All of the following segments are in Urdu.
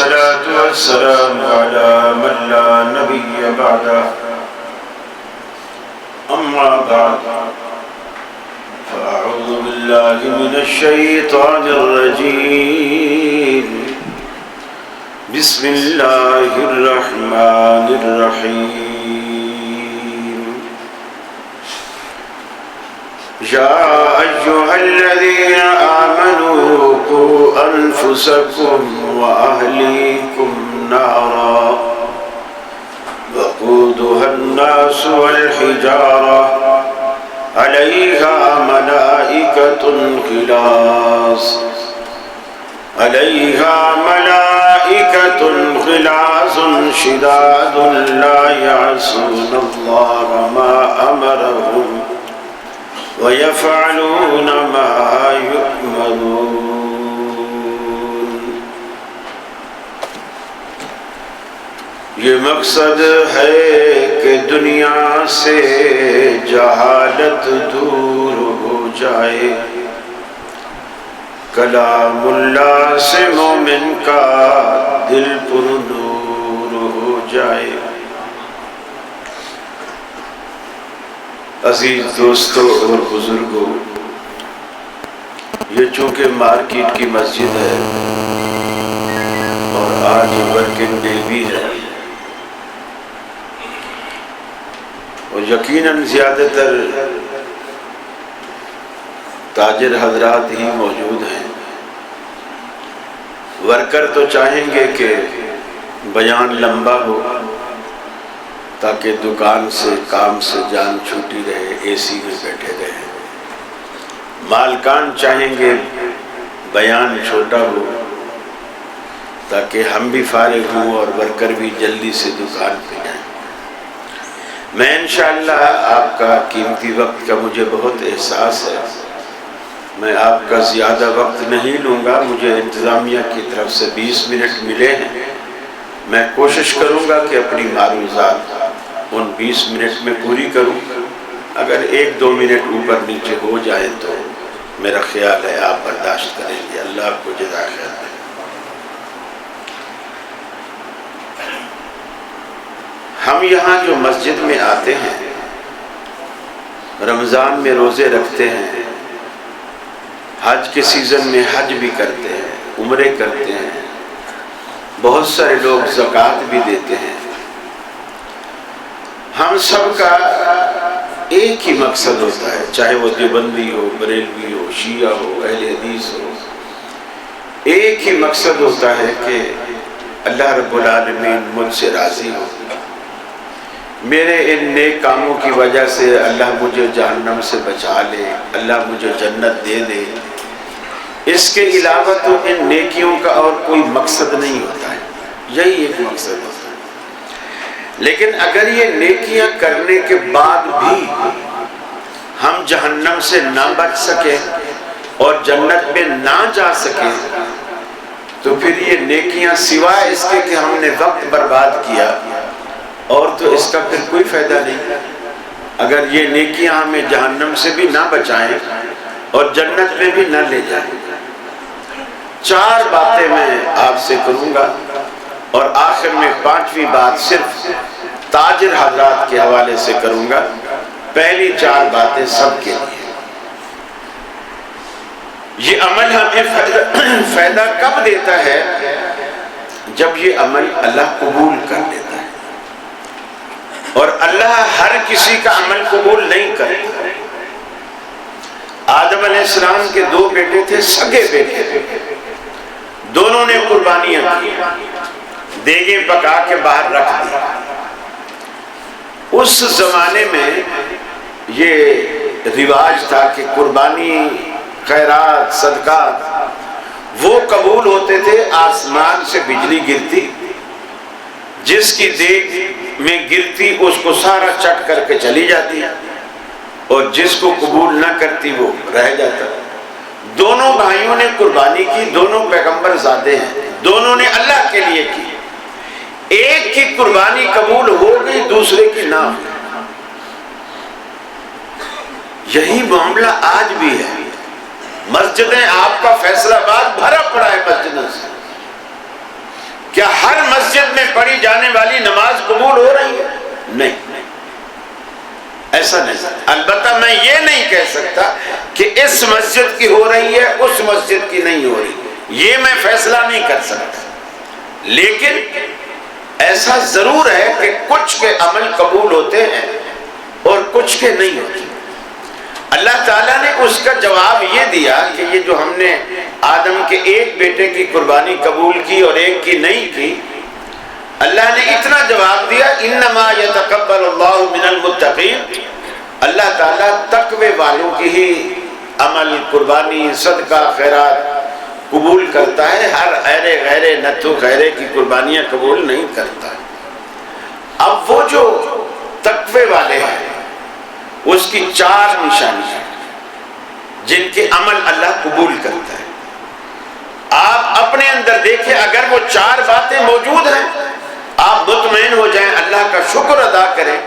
والصلاة والسلام على من لا نبي بعده أما بعد فأعوذ بالله من الشيطان الرجيم بسم الله الرحمن الرحيم يا أيها الذين آمنوا قوا أنفسكم وأهليكم نارا وقودها الناس والحجارة عليها ملائكة غلاظ شداد لا يعصون الله ما أمرهم ويفعلون ما يؤمرون۔ یہ مقصد ہے کہ دنیا سے جہالت دور ہو جائے، کلام اللہ سے مومن کا دل پر نور ہو جائے۔ عزیز دوستوں اور بزرگوں، یہ چونکہ مارکیٹ کی مسجد ہے اور آج ورکنگ ڈے بھی ہے، اور یقیناً زیادہ تر تاجر حضرات ہی موجود ہیں۔ ورکر تو چاہیں گے کہ بیان لمبا ہو تاکہ دکان سے کام سے جان چھوٹی رہے، اے سی میں بیٹھے رہے۔ مالکان چاہیں گے بیان چھوٹا ہو تاکہ ہم بھی فارغ ہوں اور ورکر بھی جلدی سے دکان پہ جائیں۔ میں انشاءاللہ آپ کا قیمتی وقت کا مجھے بہت احساس ہے، میں آپ کا زیادہ وقت نہیں لوں گا۔ مجھے انتظامیہ کی طرف سے 20 منٹ ملے ہیں، میں کوشش کروں گا کہ اپنی معروضات ان 20 منٹ میں پوری کروں۔ اگر 1-2 منٹ اوپر نیچے ہو جائے تو میرا خیال ہے آپ برداشت کریں گے۔ اللہ آپ کو جزائے خیر دے۔ ہم یہاں جو مسجد میں آتے ہیں، رمضان میں روزے رکھتے ہیں، حج کے سیزن میں حج بھی کرتے ہیں، عمرے کرتے ہیں، بہت سارے لوگ زکوٰۃ بھی دیتے ہیں۔ ہم سب کا ایک ہی مقصد ہوتا ہے، چاہے وہ دیوبندی ہو، بریلوی ہو، شیعہ ہو، اہل حدیث ہو، ایک ہی مقصد ہوتا ہے کہ اللہ رب العالمین مجھ سے راضی ہو، میرے ان نیک کاموں کی وجہ سے اللہ مجھے جہنم سے بچا لے، اللہ مجھے جنت دے دے۔ اس کے علاوہ تو ان نیکیوں کا اور کوئی مقصد نہیں ہوتا ہے، یہی ایک مقصد ہوتا ہے۔ لیکن اگر یہ نیکیاں کرنے کے بعد بھی ہم جہنم سے نہ بچ سکیں اور جنت میں نہ جا سکیں تو پھر یہ نیکیاں سوائے اس کے کہ ہم نے وقت برباد کیا اور تو اس کا پھر کوئی فائدہ نہیں۔ اگر یہ نیکیاں ہمیں جہنم سے بھی نہ بچائیں اور جنت میں بھی نہ لے جائیں۔ 4 باتیں میں آپ سے کروں گا اور آخر میں 5ویں بات صرف تاجر حضرات کے حوالے سے کروں گا۔ پہلی 4 باتیں سب کے لیے۔ یہ عمل ہمیں فائدہ کب دیتا ہے؟ جب یہ عمل اللہ قبول کر لیتا ہے، اور اللہ ہر کسی کا عمل قبول نہیں کرتا۔ آدم علیہ السلام کے 2 بیٹے تھے، سگے بیٹے تھے، دونوں نے قربانیاں کی، دیگیں پکا کے باہر رکھ دی۔ اس زمانے میں یہ رواج تھا کہ قربانی، خیرات، صدقات وہ قبول ہوتے تھے، آسمان سے بجلی گرتی، جس کی دیگ میں گرتی اس کو سارا چٹ کر کے چلی جاتی، اور جس کو قبول نہ کرتی وہ رہ جاتا۔ دونوں بھائیوں نے قربانی کی، دونوں پیغمبر زادے ہیں، دونوں نے اللہ کے لیے کی۔ ایک کی قربانی قبول ہو گئی، دوسرے کی نہ ہوئی۔ یہی معاملہ آج بھی ہے۔ مسجدیں، آپ کا فیصل آباد بھرا پڑا ہے مسجدوں سے، کیا ہر مسجد میں پڑھی جانے والی نماز قبول ہو رہی ہے؟ نہیں، ایسا نہیں۔ البتہ میں یہ نہیں کہہ سکتا کہ اس مسجد کی ہو رہی ہے، اس مسجد کی نہیں ہو رہی، یہ میں فیصلہ نہیں کر سکتا، لیکن ایسا ضرور ہے کہ کچھ کے عمل قبول ہوتے ہیں اور کچھ کے نہیں ہوتے۔ اللہ تعالیٰ نے اس کا جواب یہ دیا کہ یہ جو ہم نے آدم کے ایک بیٹے کی قربانی قبول کی اور ایک کی نہیں کی، اللہ نے اتنا جواب دیا، انما یتقبل اللہ من المتقین، اللہ تعالیٰ تقوی والوں کی ہی عمل، قربانی، صدقہ، خیرات قبول کرتا ہے، ہر غیر نتھو خیرے کی قربانیاں قبول نہیں کرتا۔ اب وہ جو تقوی والے ہیں اس کی 4 نشانیاں جن کے عمل اللہ قبول کرتا ہے۔ آپ اپنے اندر دیکھیں، اگر وہ 4 باتیں موجود ہیں آپ مطمئن ہو جائیں، اللہ کا شکر ادا کریں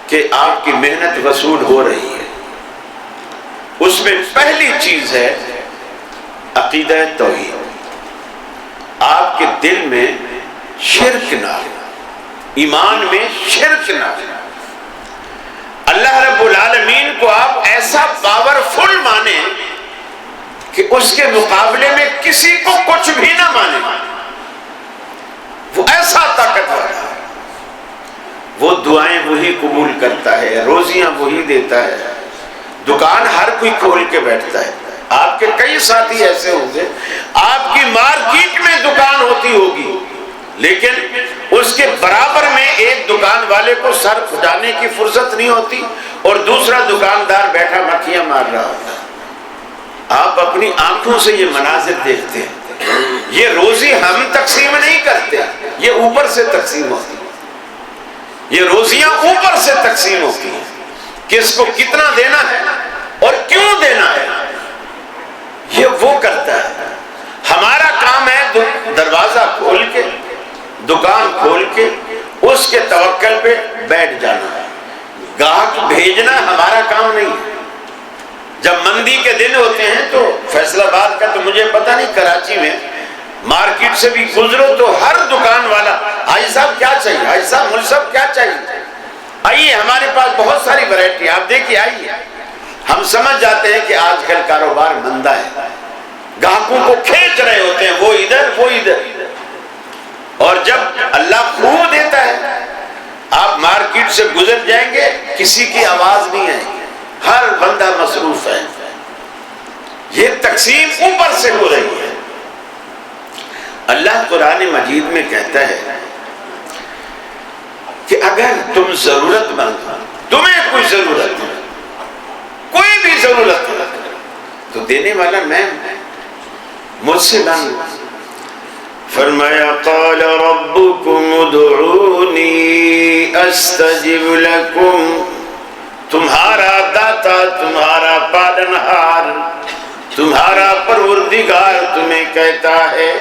کہ آپ کی محنت وصول ہو رہی ہے۔ اس میں پہلی چیز ہے عقیدہ توحید، آپ کے دل میں شرک نہ ہو، ایمان میں شرک نہ ہو، اللہ رب العالمین کو آپ ایسا پاورفل مانیں کہ اس کے مقابلے میں کسی کو کچھ بھی نہ مانے، وہ ایسا طاقتور ہے، وہ دعائیں وہی قبول کرتا ہے، روزیاں وہی دیتا ہے، دکان ہر کوئی کھول کے بیٹھتا ہے۔ آپ کے کئی ساتھی ایسے ہوں گے، آپ کی مارکیٹ میں دکان ہوتی ہوگی لیکن اس کے برابر میں ایک دکان والے کو سر کھجانے کی فرصت نہیں ہوتی اور دوسرا دکاندار بیٹھا مکھیاں مار رہا ہوتا ہے۔ آپ اپنی آنکھوں سے یہ مناظر دیکھتے ہیں، یہ روزی ہم تقسیم نہیں کرتے، یہ اوپر سے تقسیم ہوتی ہے، یہ روزیاں اوپر سے تقسیم ہوتی ہیں، کس کو کتنا دینا ہے اور کیوں دینا ہے یہ وہ کرتا ہے۔ ہمارا کام ہے دروازہ کھول کے، دکان کھول کے اس کے توکل پہ بیٹھ جانا، گاہک بھیجنا ہمارا کام نہیں ہے۔ جب مندی کے دن ہوتے ہیں تو فیصل آباد کا تو مجھے پتہ نہیں، کراچی میں مارکیٹ سے بھی گزرو تو ہر دکان والا حاجی صاحب کیا چاہیے، حاجی صاحب مول صاحب کیا چاہیے، آئیے ہمارے پاس بہت ساری ورائٹی آپ دیکھیے، آئیے۔ ہم سمجھ جاتے ہیں کہ آج کل کاروبار مندہ ہے، گاہکوں کو کھینچ رہے ہوتے ہیں، وہ ادھر وہ ادھر، اور جب اللہ خوب دیتا ہے آپ مارکیٹ سے گزر جائیں گے کسی کی آواز نہیں آئے گی، ہر بندہ مصروف ہے۔ یہ تقسیم اوپر سے ہو رہی ہے۔ اللہ قرآن مجید میں کہتا ہے کہ اگر تم ضرورت مند ہو، تمہیں کوئی ضرورت ہے، کوئی بھی ضرورت ہے تو دینے والا میں مجھ سے مانگو۔ فرمایا قال ربکم ادعونی استجب لکم، تمہارا داتا، تمہارا پالنہار، تمہارا پروردگار تمہیں کہتا ہے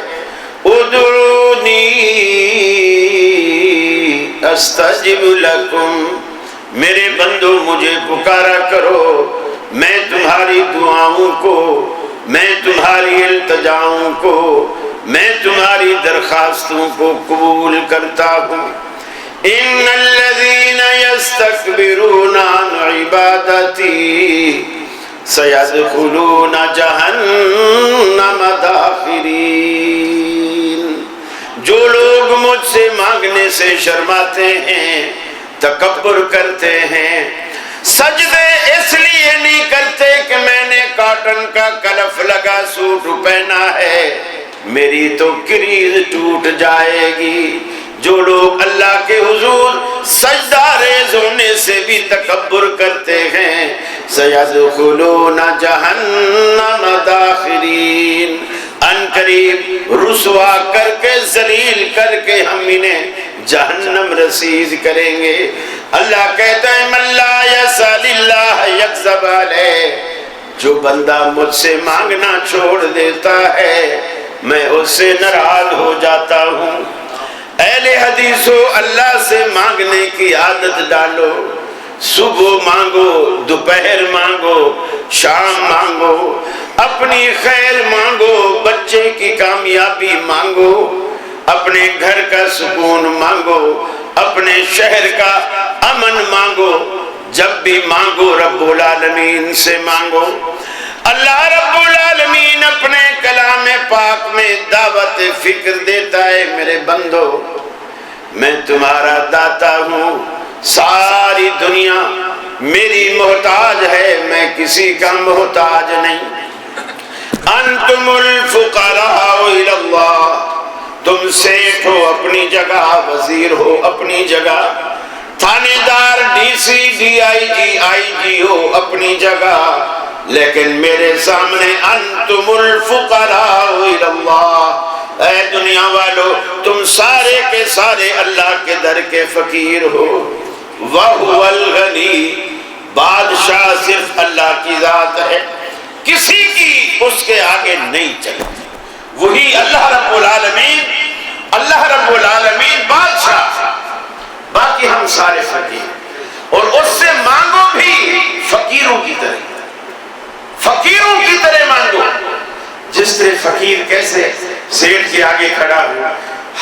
ادعونی استجب لکم، میرے بندو مجھے پکارا کرو، میں تمہاری دعاؤں کو، میں تمہاری التجاؤں کو، میں تمہاری درخواستوں کو قبول کرتا ہوں۔ ان الذین یستکبرون عن عبادتی سیدخلون جہنم داخرین، جو لوگ مجھ سے مانگنے سے شرماتے ہیں، تکبر کرتے ہیں، سجدے اس لیے نہیں کرتے کہ میں نے کاٹن کا کلف لگا سوٹ پہنا ہے، میری تو کریز ٹوٹ جائے گی۔ جو لوگ اللہ کے حضور سجدہ ریز ہونے سے بھی تکبر کرتے ہیں، سیدخلون جہنم داخرین، ان قریب رسوا کر کے ذلیل کر کے ہم انہیں جہنم رسید کریں گے۔ اللہ کہتا ہے من لا یسأل اللہ یغضب علیہ، جو بندہ مجھ سے مانگنا چھوڑ دیتا ہے میں اس سے ناراض ہو جاتا ہوں۔ اہل حدیثو، اللہ سے مانگنے کی عادت ڈالو، صبح مانگو، دوپہر مانگو، شام مانگو، اپنی خیر مانگو، بچے کی کامیابی مانگو، اپنے گھر کا سکون مانگو، اپنے شہر کا امن مانگو، جب بھی مانگو رب العالمین سے مانگو۔ اللہ رب العالمین اپنے کلام پاک میں دعوت فکر دیتا ہے، میرے بندو میں تمہارا داتا ہوں، ساری دنیا میری محتاج ہے، میں کسی کا محتاج نہیں۔ انتم الفقراء الی اللہ، تم سیٹھ ہو اپنی جگہ، وزیر ہو اپنی جگہ، تھانے دار، ڈی سی، ڈی آئی جی، آئی جی ہو اپنی جگہ، لیکن میرے سامنے انتم الفقراء الی اللہ، اے دنیا والو تم سارے کے سارے اللہ کے در کے فقیر ہو۔ وَهُوَ الْغَنِيُّ، بادشاہ صرف اللہ کی ذات ہے، کسی کی اس کے آگے نہیں چلتی، وہی اللہ رب العالمین، اللہ رب العالمین بادشاہ، باقی ہم سارے فقیر، اور اس سے مانگو بھی فقیروں کی طرح، فقیروں کی طرح مانگو۔ جس طرح فقیر کیسے سیٹھ کے آگے کھڑا ہو،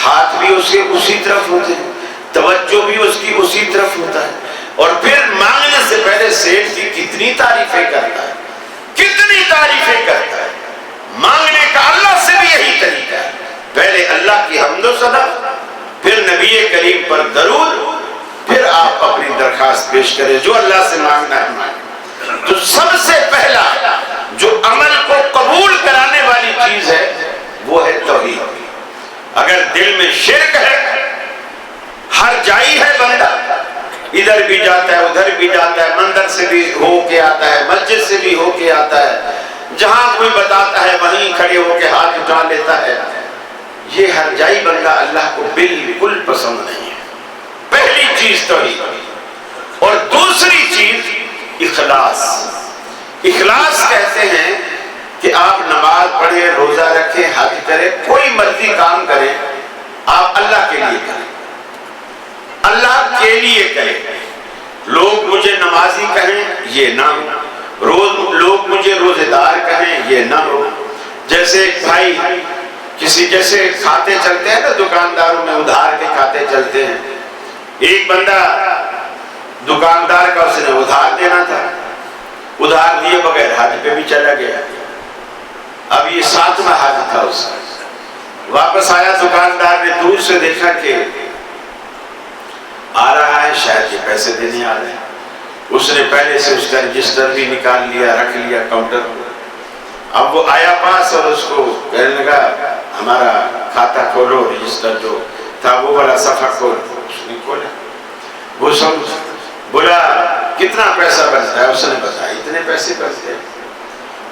ہاتھ بھی اس کے اسی طرف ہوتے ہیں، توجہ بھی اس کی اسی طرف ہوتا ہے، اور پھر مانگنے سے پہلے سیٹھ کی کتنی تعریفیں کرتا ہے، کتنی تعریفیں کرتا ہے۔ مانگنے کا اللہ سے بھی یہی طریقہ ہے، پہلے اللہ کی حمد و ثنا، پھر نبی کریم پر درود، پھر آپ اپنی درخواست پیش کریں، جو اللہ سے مانگنا ہے مانگیں۔ تو سب سے پہلا جو عمل کو قبول کرانے والی چیز ہے وہ ہے توحید۔ اگر دل میں شرک ہے، ہر جائی ہے بندہ، ادھر بھی جاتا ہے ادھر بھی جاتا ہے، مندر سے بھی ہو کے آتا ہے، مسجد سے بھی ہو کے آتا ہے، جہاں کوئی بتاتا ہے وہیں کھڑے ہو کے ہاتھ اٹھا لیتا ہے، یہ ہر جائی بندہ اللہ کو بالکل پسند نہیں ہے۔ پہلی چیز توحید، اور دوسری چیز اخلاص۔ اخلاص کہتے ہیں کہ آپ نماز پڑھیں، روزہ رکھیں، حج کریں، کوئی مرضی کام کریں، آپ اللہ کے لیے کریں، اللہ کے لیے کریں۔ لوگ مجھے نمازی کہیں یہ نہ ہو، لوگ مجھے روزے دار کہیں یہ نہ ہو۔ جیسے ایک بھائی کسی جیسے کھاتے چلتے ہیں نا، دکانداروں میں ادھار کے کھاتے چلتے ہیں، ایک بندہ دکاندار کا اس نے ادھار دینا تھا، ادھار دیے بغیر حج پہ بھی چلا گیا، اب یہ 7واں حج تھا اس کا، واپس آیا، دکاندار نے دور سے دیکھا کہ آ رہا ہے، شاید یہ پیسے دینے آ رہے ہیں، اس نے پہلے سے اس کا رجسٹر بھی نکال لیا، رکھ لیا کاؤنٹر پر۔ اب وہ آیا پاس اور اس کو کہنے لگا ہمارا کھاتا کھولو، رجسٹر جو تھا وہ والا صفحہ کھولو۔ اس نے کھولا، وہ سب بولا کتنا پیسہ بچتا ہے، اس نے بتایا اتنے پیسے بچتے ہیں۔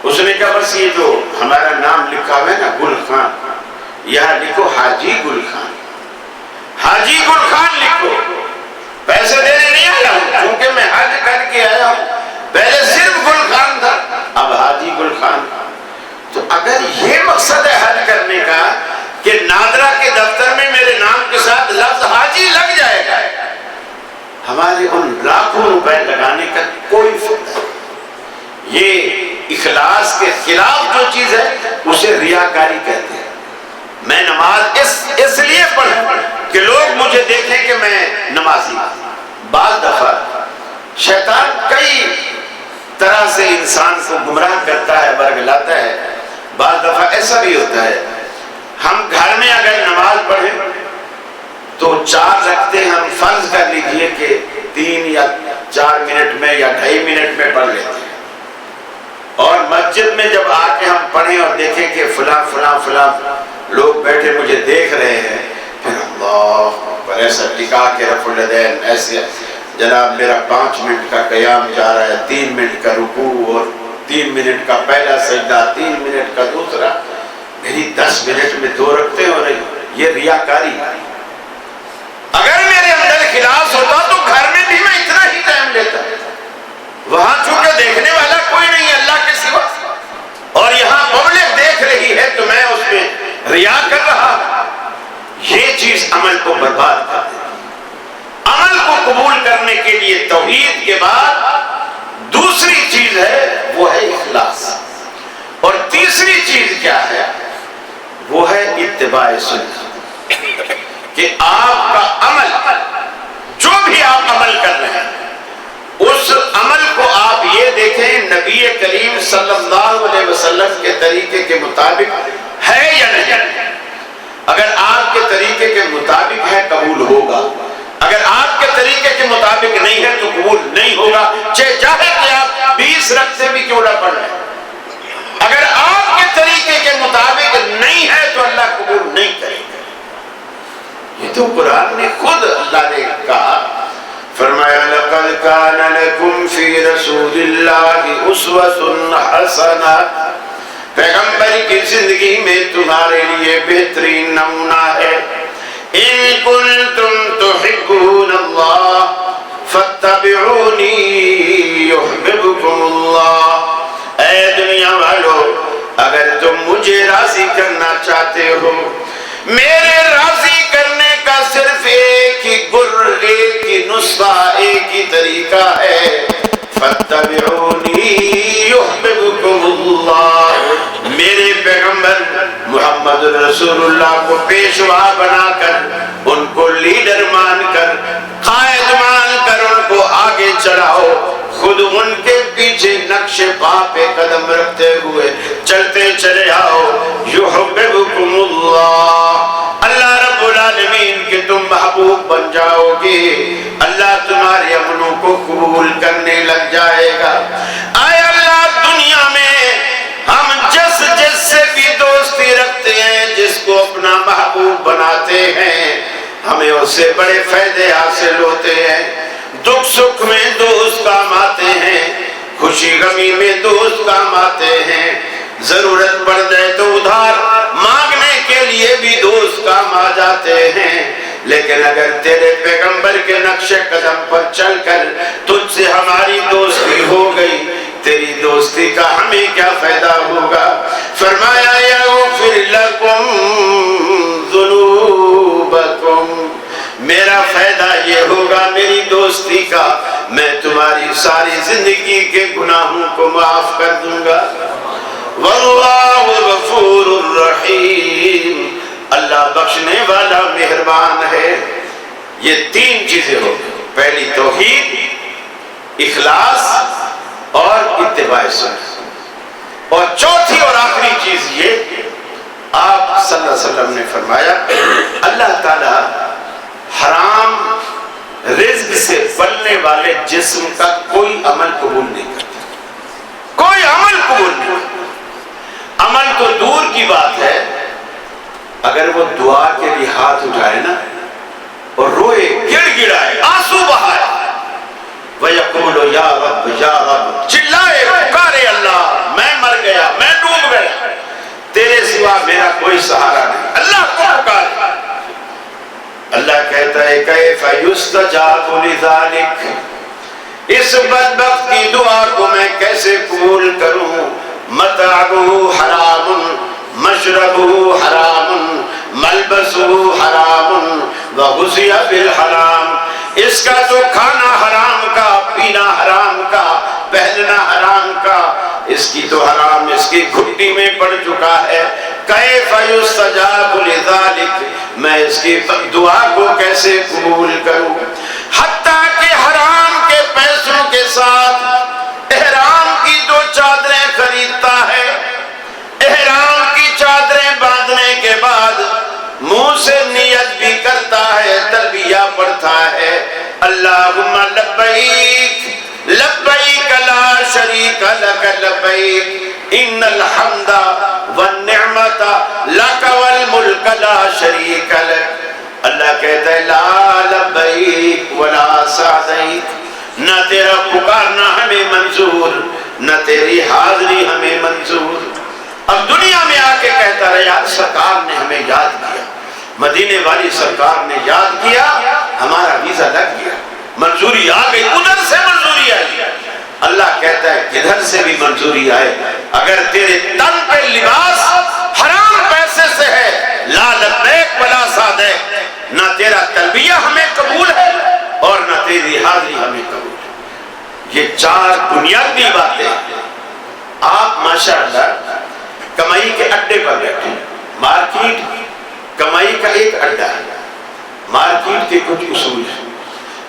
اس نے کہا بس یہ جو ہمارا نام لکھا ہوا ہے نا گل خان، یہاں لکھو حاجی گل خان، حاجی گل خان لکھو، پیسے دینے نہیں آیا ہوں کیونکہ میں حج کر کے آیا ہوں، پہلے صرف گل خان تھا اب حاجی گل خان۔ تو اگر یہ مقصد ہے حج کرنے کا کہ نادرا کے دفتر میں میرے نام کے ساتھ لفظ حاجی لگ جائے گا، ہمارے ان لاکھوں روپے لگانے کا کوئی فائدہ نہیں۔ یہ اخلاص کے خلاف جو چیز ہے اسے ریاکاری کہتے ہیں۔ میں نماز اس لیے پڑھوں کہ لوگ مجھے دیکھیں کہ میں نمازی ہوں۔ بعض دفعہ شیطان کئی طرح سے انسان کو گمراہ کرتا ہے، برگلاتا ہے۔ بعض دفعہ ایسا بھی ہوتا ہے، ہم گھر میں اگر نماز پڑھیں تو 4 رکعتیں ہم فرض کر لیجئے کہ 3 یا 4 منٹ میں یا 2.5 منٹ میں پڑھ لیتے ہیں، اور مسجد میں جب آ کے ہم پڑھیں اور دیکھیں کہ فلاں فلاں فلاں لوگ بیٹھے مجھے دیکھ رہے ہیں، پھر اللہ پر ایسا ٹکا کے رفع الیدین، ایسے جناب میرا 5 منٹ کا قیام جا رہا ہے، 3 منٹ کا رکوع اور 3 منٹ کا پہلا سجدہ، 3 منٹ کا دوسرا، میری 10 منٹ میں 2 رکعتیں ہو رہی، یہ ریاکاری۔ اگر میرے اندر اخلاص ہوتا تو گھر میں بھی میں اتنا ہی ٹائم لیتا، وہاں چونکہ دیکھنے والا کوئی نہیں اللہ کے سوا، اور یہاں پبلک دیکھ رہی ہے تو میں اس میں ریا کر رہا، یہ چیز عمل کو برباد کر دیتی۔ عمل کو قبول کرنے کے لیے توحید کے بعد دوسری چیز ہے وہ ہے اخلاص، اور تیسری چیز کیا ہے وہ ہے اتباع سنت۔ کہ آپ کا عمل، جو بھی آپ عمل کر رہے ہیں، اس عمل کو آپ یہ دیکھیں نبی کریم صلی اللہ علیہ وسلم کے طریقے کے مطابق ہے یا نہیں۔ اگر آپ کے طریقے کے مطابق ہے قبول ہوگا، اگر آپ کے طریقے کے مطابق نہیں ہے تو قبول نہیں ہوگا، چاہے کہ آپ 20 رکعتیں بھی کیوں نہ پڑھ لیں۔ اگر آپ کے طریقے کے مطابق نہیں ہے تو اللہ قبول نہیں کرے گا۔ یہ تو قرآن نے خود اللہ نے کہا، فرمایا لَقَدْ كَانَ لَكُمْ فِي رَسُولِ اللَّهِ أُسْوَةٌ حَسَنَةٌ، پیغمبر کی زندگی میں تمہارے لیے بہترین نمونہ ہے۔ إِن كُنتُمْ تُحِبُّونَ اللَّهَ فَاتَّبِعُونِي يُحْبِبْكُمُ اللَّهُ، اے دنیا والو اگر تم مجھے راضی کرنا چاہتے ہو، میرے راضی کرنے کا صرف ایک ہی گر، ایک ہی نسخہ، ایک ہی طریقہ ہے، فَاتَّبِعُونِي يُحْبِبْكُمُ اللَّهُ، میرے پیغمبر محمد رسول اللہ کو پیشوا بنا کر، ان کو لیڈر مان کر، قائد مان کر ان کو آگے چڑھاؤ، خود ان کے پیچھے نقش پا پہ قدم رکھتے ہوئے چلتے چلے آؤ۔ یحببکم اللہ، اللہ رب العالمین کہ تم محبوب بن جاؤ گے، اللہ تمہارے عملوں کو قبول کرنے لگ جائے گا۔ آئے اللہ دنیا میں ہم جس سے بھی دوستی رکھتے ہیں، جس کو اپنا محبوب بناتے ہیں، ہمیں اس سے بڑے فائدے حاصل ہوتے ہیں۔ دکھ سکھ میں دوست کام آتے ہیں، خوشی غمی میں دوست کام آتے ہیں، ضرورت پڑ جائے تو ادھار مانگنے کے لیے بھی دوست کام آ جاتے ہیں۔ لیکن اگر تیرے پیغمبر کے نقش قدم پر چل کر تجھ سے ہماری دوستی ہو گئی، تیری دوستی کا ہمیں کیا فائدہ ہوگا؟ فرمایا یغفر لکم ذنوبکم، میرا فائدہ یہ ہوگا میری دوستی کا، میں تمہاری ساری زندگی کے گناہوں کو معاف کر دوں گا۔ واللہ غفور الرحیم، اللہ بخشنے والا مہربان ہے۔ یہ تین چیزیں ہو، پہلی توحید، اخلاص اور اتباع سنت، اور چوتھی اور آخری چیز یہ، آپ صلی اللہ علیہ وسلم نے فرمایا اللہ تعالیٰ حرام رزق سے بننے والے جسم کا کوئی عمل قبول نہیں کرتا، کوئی عمل قبول نہیں کرتا۔ عمل تو دور کی بات ہے، اگر وہ دعا کے لیے ہاتھ اٹھائے نا اور روئے، گڑ گڑائے، آنسو بہائے، وَيَقُولُ يَا رَبْ يَا رَبْ، چلائے پکارے اللہ میں مر گیا، میں ڈوب گیا، تیرے سوا میرا کوئی سہارا نہیں، اللہ کو پکارے۔ اللہ کہتا ہے کیف یستجاب لذالک، اس بدبخت کی دعا کو میں کیسے قبول کروں؟ متعبہ حرام، مشربہ حرام، ملبسہ حرام، وغذی بالحرام، اس کا تو کھانا حرام کا، پینا حرام کا، پہننا حرام کا، اس کی تو حرام اس کی گھٹی میں پڑ چکا ہے۔ کیف یستجاب لذالک، میں اس کی دعا کو کیسے قبول کروں؟ حتیٰ کہ حرام کے پیسوں کے ساتھ احرام کی دو چادریں خریدتا ہے، احرام کی چادریں باندھنے کے بعد منہ سے نیت بھی کرتا ہے، تلبیہ پڑھتا ہے، اللہم لبیک لبیک لا شریک لک لبیک ان الحمد والنعمت لک والملک لا شریک لک۔ اللہ کہتا ہے لا لبیک ولا سعدیک، نہ تیرا پکارنا ہمیں منظور، نہ تیری حاضری ہمیں منظور۔ اب دنیا میں آ کے کہتا رہا یار سرکار نے ہمیں یاد کیا، مدینے والی سرکار نے یاد کیا، ہمارا ویزا لگ گیا، منظوری آ گئی، ادھر سے منظوری آئی۔ اللہ کہتا ہے کدھر سے بھی منظوری آئے، اگر تیرے تن پہ لباس حرام پیسے سے ہے، لا لبیک ولا سعدیک، نہ تیرا تلبیہ ہمیں قبول ہے اور نہ تیری حاضری ہمیں قبول ہے۔ یہ چار بنیادی باتیں آپ ماشاءاللہ کمائی کے اڈے پر بیٹھے، مارکیٹ کمائی کا ایک اڈا ہے، مارکیٹ کے کچھ اصول ہیں۔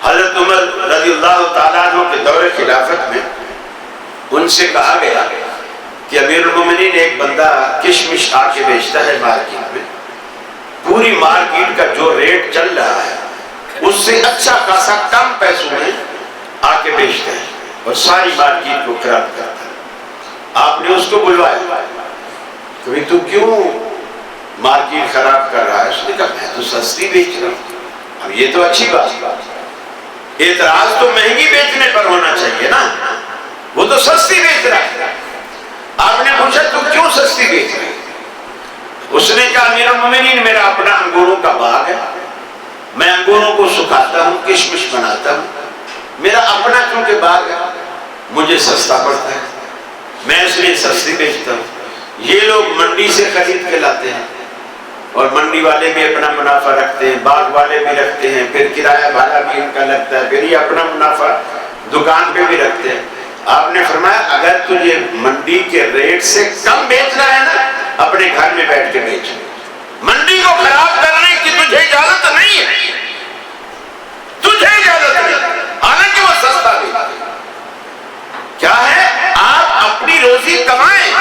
حضرت عمر رضی اللہ تعالیٰ عنہ کے دور خلافت میں ان سے کہا گیا کہ امیر المومنین ایک بندہ کشمش آ کے بیچتا ہے مارکیٹ میں، پوری مارکیٹ کا جو ریٹ چل رہا ہے اس سے اچھا خاصا کم پیسوں میں آ کے بیچتا ہے اور ساری مارکیٹ کو خراب کرتا ہے۔ آپ نے اس کو بلوایا کہ تو کیوں مارکیٹ خراب کر رہا ہے؟ اس نے کہا میں تو سستی بیچ رہا ہوں۔ اب یہ تو اچھی بات ہے، اعتراض تو مہنگی بیچنے پر ہونا چاہیے نا، وہ تو سستی بیچ رہا ہے۔ آپ نے پوچھا تو کیوں سستی بیچ رہا ہے؟ اس نے کہا امیر المومنین میرا اپنا انگوروں کا باغ ہے، میں انگوروں کو سکھاتا ہوں، کشمش بناتا ہوں، میرا اپنا کیونکہ باغ ہے مجھے سستا پڑتا ہے، میں اس لیے سستی بیچتا ہوں۔ یہ لوگ منڈی سے خرید کے لاتے ہیں اور منڈی والے بھی اپنا منافع رکھتے ہیں، باغ والے بھی رکھتے ہیں، پھر کرایہ بھاڑا بھی ان کا لگتا ہے، پھر یہ اپنا منافع دکان پہ بھی رکھتے ہیں۔ آپ نے فرمایا اگر تجھے منڈی کے ریٹ سے کم بیچنا ہے نا، اپنے گھر میں بیٹھ کے بیچ، منڈی کو خراب کرنے کی تجھے اجازت نہیں ہے، تجھے اجازت نہیں، حالانکہ وہ سستا بھی کیا ہے۔ آپ اپنی روزی کمائیں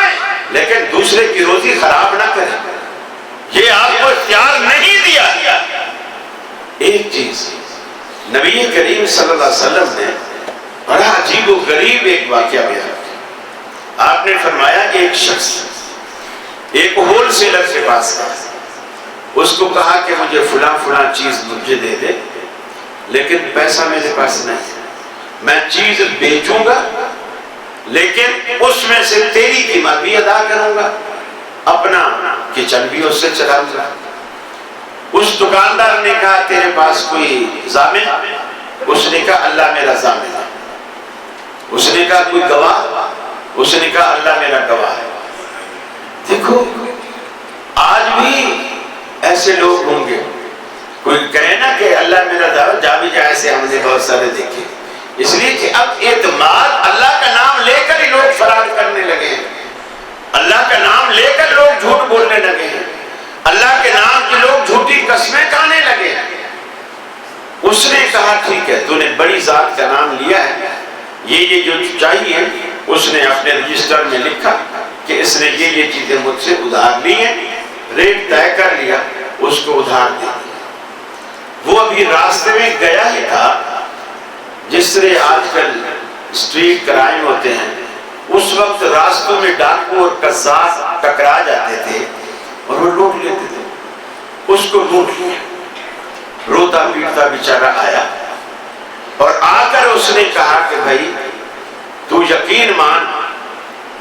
لیکن دوسرے کی روزی خراب نہ کریں، یہ آپ کو اختیار نہیں دیا۔ ایک چیز نبی کریم صلی اللہ علیہ وسلم نے بڑا عجیب و غریب ایک واقعہ بیان کیا۔ آپ نے فرمایا ایک شخص ایک ہول سیلر کے پاس گیا، اس کو کہا کہ مجھے فلاں فلاں چیز مجھے دے دے لیکن پیسہ میرے پاس نہیں، میں چیز بیچوں گا لیکن اس میں سے تیری قیمت بھی ادا کروں گا، اپنا کچن بھی اس سے چلاؤں گا۔ اس دکاندار نے کہا تیرے پاس کوئی ضامن؟ اس نے کہا اللہ میرا ضامن ہے۔ اس نے کہا کوئی گواہ؟ اس نے کہا اللہ میرا گواہ ہے۔ دیکھو آج بھی ایسے لوگ ہوں گے، کوئی کہے نا کہ اللہ میرا گواہ، جا بھی جائے سے ہم نے بہت سارے دیکھے، اس لیے کہ اب اعتماد اللہ کا نام لے کر ہی لوگ فراڈ کرنے لگے ہیں، اللہ کا نام لے کر لوگ جھوٹ بولنے لگے ہیں، اللہ کے نام کی لوگ جھوٹی قسمیں کھانے لگے ہیں۔ اس نے کہا ٹھیک ہے تو نے بڑی ذات کا نام لیا ہے، یہ جو چاہیے اس نے اپنے رجسٹر میں لکھا کہ اس نے یہ چیزیں مجھ سے ادھار لی ہیں، ریٹ طے کر لیا، اس کو ادھار دے دیا۔ وہ ابھی راستے میں گیا ہی تھا، جس طرح آج کل اسٹریٹ کرائم ہوتے ہیں، اس وقت راستوں میں ڈاکو اور قزاق ٹکرا جاتے تھے اور وہ لوٹ لیتے تھے، اس کو لوٹ لیا۔ روتا پیٹتا بیچارہ آیا اور آ کر اس نے کہا کہ بھائی تو یقین مان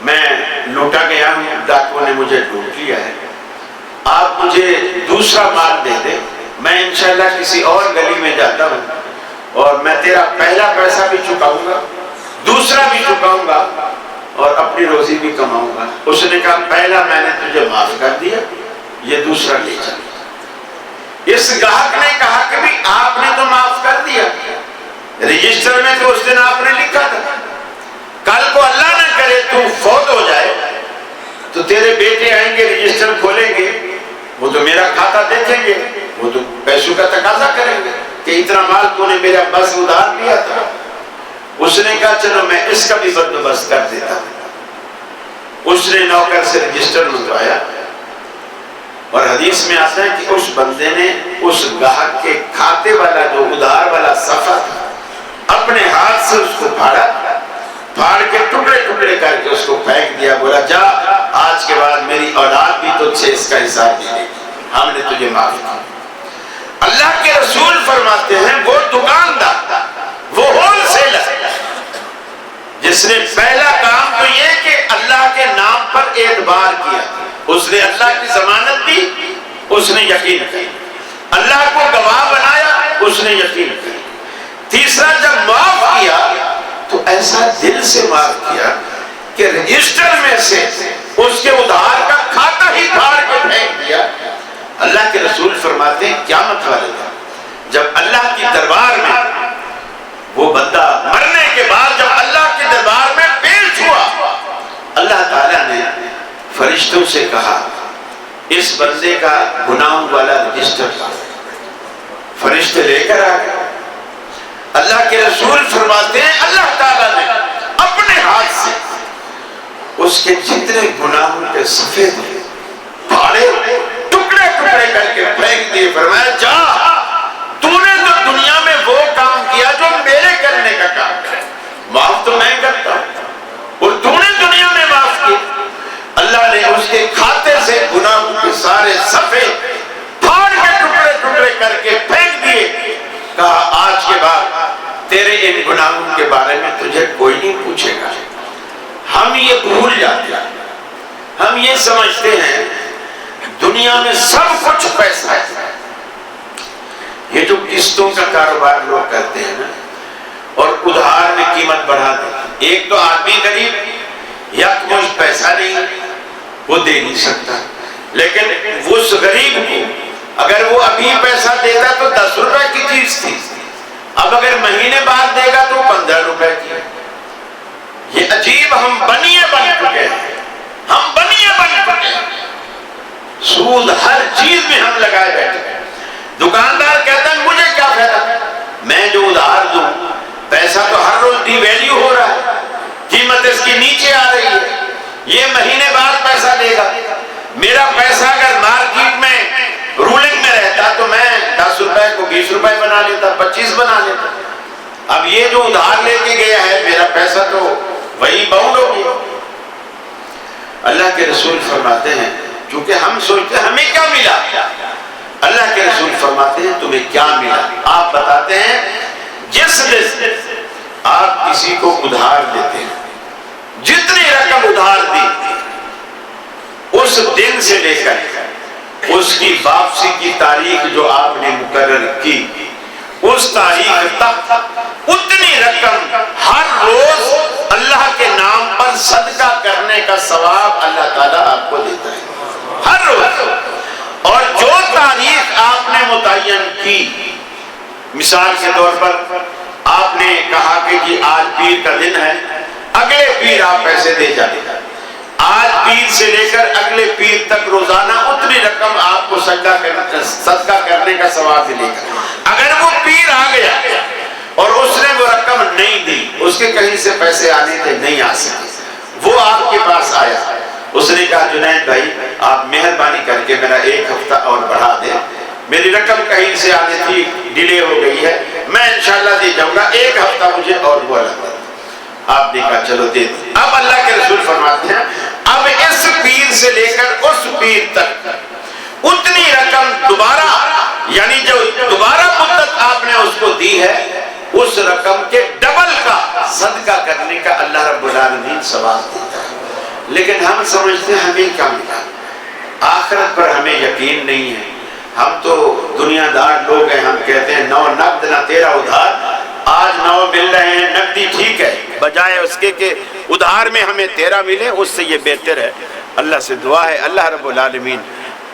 میں لوٹا گیا ہوں، ڈاکو نے مجھے لوٹ لیا ہے، آپ مجھے دوسرا مال دے دیں، میں انشاءاللہ کسی اور گلی میں جاتا ہوں اور میں تیرا پہلا پیسہ بھی چکاؤں گا، دوسرا بھی چکاؤں گا اور اپنی روزی بھی کماؤں گا۔ اس نے کہا پہلا میں نے تجھے معاف کر دیا، یہ دوسرا لے چل۔ اس گاہک نے کہا کہ بھی آپ نے تو معاف کر دیا، رجسٹر میں تو اس دن آپ نے لکھا تھا، کل کو اللہ نہ کرے تو فوت ہو جائے تو تیرے بیٹے آئیں گے رجسٹر کھولیں گے، وہ تو میرا کھاتا دیکھیں گے، وہ تو پیسوں کا تقاضا کریں گے کہ اتنا مال تو نے میرا بس ادھار لیا تھا۔ اس نے کہا چلو میں اس کا بھی بندوبست کر دیتا ہوں۔ اس نے نوکر سے رجسٹر منگوایا اور حدیث میں آتا ہے کہ اس بندے نے اس گاہک کے کھاتے والا جو ادھار والا صفحہ تھا اپنے ہاتھ سے اس کو پھاڑا، پھاڑ کے ٹکڑے ٹکڑے کر کے اس کو پھینک دیا، بولا جا آج کے بعد میری اولاد بھی تجھ سے اس کا حساب دے گی، ہم نے تجھے معاف کیا۔ اللہ کے رسول فرماتے ہیں وہ دکاندار، وہ ہول سیلر جس نے پہلا کام تو یہ کہ اللہ کے نام پر اعتبار کیا، اس نے اللہ کی ضمانت دی، اس نے یقین کیا، اللہ کو گواہ بنایا، اس نے یقین کیا۔ تیسرا جب معاف کیا تو ایسا دل سے معاف کیا کہ رجسٹر میں سے اس کے ادھار کا کھاتا ہی پھاڑ کے پھینک دیا۔ اللہ کے رسول فرماتے ہیں قیامت والے دن جب اللہ کی دربار میں وہ بندہ مرنے کے بعد جب اللہ کے دربار میں پیش ہوا، اللہ تعالیٰ نے فرشتوں سے کہا اس بندے کا گناہوں والا رجسٹر کا، فرشتے لے کر آ گئے۔ اللہ کے رسول فرماتے ہیں اللہ تعالیٰ نے اپنے ہاتھ سے اس کے جتنے گناہوں کے صفحے تھے پھاڑے، ٹکڑے ٹکڑے کر کے پھینک دیے۔ فرمایا جا، تو نے تو دنیا میں وہ کام کیا جو میرے کرنے کا کام ہے، معاف تو میں کرتا ہوں اور تو نے دنیا میں معاف کیا۔ اللہ نے اس کے کھاتے سے گناہوں کے سارے صفحے پھاڑ کے ٹکڑے ٹکڑے کر کے پھینک دیے۔ کہا آج کے بعد تیرے ان گناہوں کے بارے میں تجھے کوئی نہیں پوچھے گا۔ ہم یہ بھول جاتے ہیں، ہم یہ سمجھتے ہیں دنیا میں سب کچھ پیسہ ہے۔ یہ جو قسطوں کا کاروبار لوگ کرتے ہیں نا اور ادھار میں قیمت بڑھا دیں، ایک تو آدمی غریب یکمشت پیسہ نہیں، وہ دے نہیں سکتا، لیکن اس غریب کو اگر وہ ابھی پیسہ دیتا تو 10 روپے کی چیز تھی، اب اگر مہینے بعد دے گا تو 15 روپے کی۔ یہ عجیب، ہم بنیے بن چکے ہیں، ہم بنیے بن چکے ہیں، سود ہر چیز میں ہم لگائے بیٹھے ہیں۔ دکاندار کہتا ہے مجھے کیا فائدہ، میں جو ادھار دوں پیسہ تو ہر روز ڈی ویلیو ہو رہا ہے، قیمت اس کی نیچے آ رہی ہے، یہ مہینے بعد پیسہ دے گا۔ میرا پیسہ اگر مارکیٹ میں رولنگ میں رہتا تو میں 10 روپے کو 20 روپے بنا لیتا، 25 بنا لیتا۔ اب یہ جو ادھار لے کے گیا ہے میرا پیسہ تو وہی باؤنڈ ہو گیا۔ اللہ کے رسول فرماتے ہیں چونکہ ہم سوچتے ہیں ہمیں کیا ملا، اللہ کے رسول فرماتے ہیں تمہیں کیا ملا۔ آپ بتاتے ہیں جس دن آپ کسی کو ادھار دیتے ہیں، جتنی رقم ادھار دی اس دن سے لے کر اس کی واپسی کی تاریخ جو آپ نے مقرر کی اس تاریخ تک اتنی رقم ہر روز اللہ کے نام پر صدقہ کرنے کا ثواب اللہ تعالیٰ آپ کو دیتا ہے ہر روز۔ اور جو تاریخ آپ نے متعین کی، مثال کے طور پر آپ نے کہا کہ جی آج پیر کا دن ہے، اگلے پیر آپ پیسے دے جائیں، آج پیر سے لے کر اگلے پیر تک روزانہ اتنی رقم آپ کو صدقہ کرنے کا ثواب ملے گا۔ اگر وہ پیر آ گیا اور اس نے وہ رقم نہیں دی، اس کے کہیں سے پیسے آنے تھے نہیں آ سکے، وہ آپ کے پاس آیا، اس نے کہا جنید بھائی آپ مہربانی کر کے میرا 1 ہفتہ اور بڑھا دیں، میری رقم کہیں سے آنے تھی ڈیلے ہو گئی ہے، میں انشاءاللہ دے جاؤں گا، 1 ہفتہ مجھے اور وہ لگتا۔ آپ نے کہا چلو دے دیں۔ اب اللہ کے رسول فرماتے ہیں اب اس پیر سے لے کر اس پیر تک اتنی رقم دوبارہ، یعنی جو دوبارہ مدت آپ نے اس کو دی ہے اس رقم کے ڈبل کا صدقہ کرنے کا اللہ رب العالمین ثواب دیتا ہے۔ لیکن ہم سمجھتے ہیں ہمیں کیا ملا، آخرت پر ہمیں یقین نہیں ہے، ہم تو دنیا دار لوگ ہیں، ہم کہتے ہیں 9 نقد نہ 13 ادھار، آج 9 مل رہے ہیں نقدی ٹھیک ہے، بجائے اس کے کہ ادھار میں ہمیں 13 ملے، اس سے یہ بہتر ہے۔ اللہ سے دعا ہے اللہ رب العالمین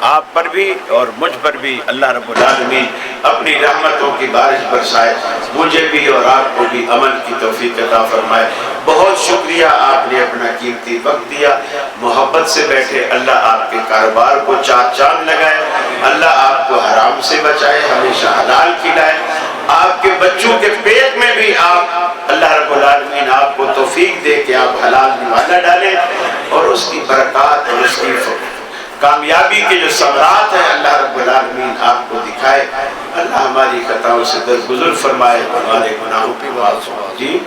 آپ پر بھی اور مجھ پر بھی اللہ رب العالمین اپنی رحمتوں کی بارش برسائے، مجھے بھی اور آپ کو بھی عمل کی توفیق عطا فرمائے۔ بہت شکریہ، آپ نے اپنا قیمتی وقت دیا، محبت سے بیٹھے، اللہ آپ کے کاروبار کو چار چاند لگائے، اللہ آپ کو حرام سے بچائے، ہمیشہ حلال کھلائے، آپ کے بچوں کے پیٹ میں بھی آپ اللہ رب العالمین آپ کو توفیق دے کہ آپ حلال نوالا ڈالیں اور اس کی برکات اور اس کی کامیابی کے جو ثمرات ہیں اللہ رب العالمین آپ کو دکھائے۔ اللہ ہماری خطاؤں سے درگزر فرمائے، ہمارے گناہوں پہ معاف فرمائے۔ جی